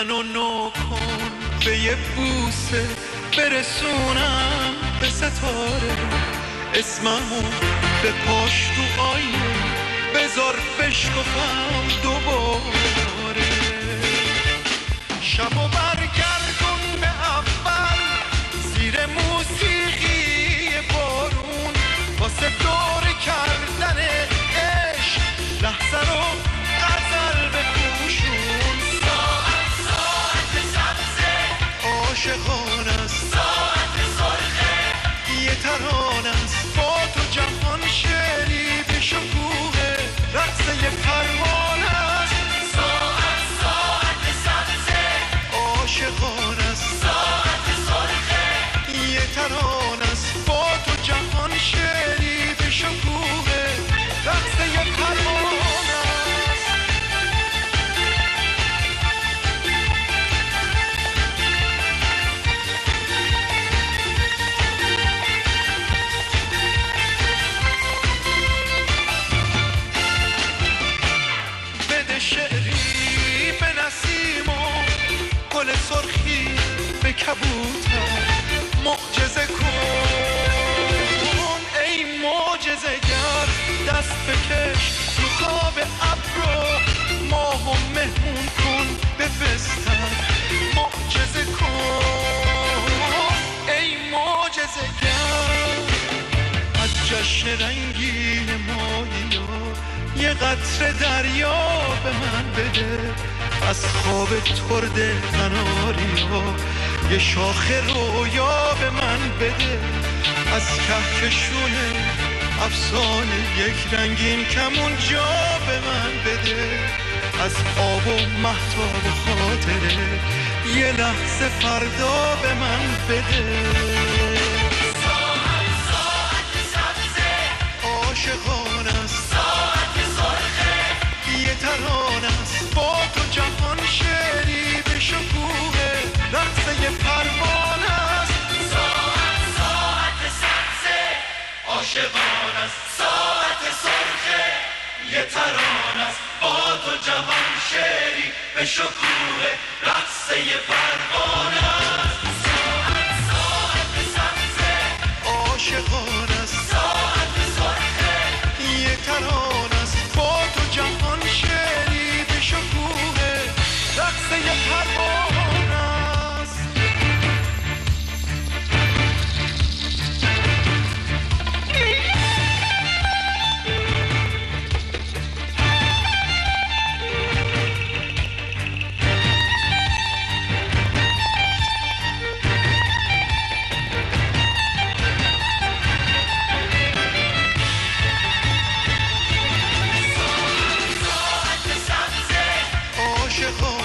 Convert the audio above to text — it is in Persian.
منو نو کن به یه بوسه برسونم به ستاره، اسممو به پاش تو آینه بذار بشکفم دوباره. شبو برگردون به اول زیر موسیقی بارون، واسه دور کردن عشق لحظه رو غزل بپوشون. ساعت ساعت سبزه عاشقانه است، ساعت سرخه یه ترانه است، با تو جهان شعری به شکوه رقص یه پروانه است. ساعت ساعت سبزه عاشقانه است، ساعت سرخه یه ترانه است، با تو جهان شعری به شکوه رقص یه پروانه است. بده شعری به نسیم و گل سرخی به کبوتر، معجزه کن ای معجزه گر، دست بکش تو خواب ابرو ماهو مهمون کن به بستر. معجزه کن ای معجزه گر، از جشن رنگین ماهیا یه قطره دریا به من بده، از خواب ترد قناریا یه شاخه رویا به من بده، از کهکشون افسانه یک رنگین کمون جا به من بده، از آب و مهتاب خاطره یه لحظه فردا به من بده. ساعت ساعت سبزه عاشقانه است، ساعت سرخه یه ترانه است، با تو جهان شعری به شکوه رقص یه پروانه است. ساعت ساعت سبزه عاشقانه است، ساعت سرخه یه ترانه است، با تو جهان شعری به شکوه رقص یه پروانه است. ساعت ساعت سبزه عاشقانه است، ساعت سرخه یه ترانه است، با تو جهان شعری به شکوه رقص یه پروانه است. ساعت سبزه عاشقانه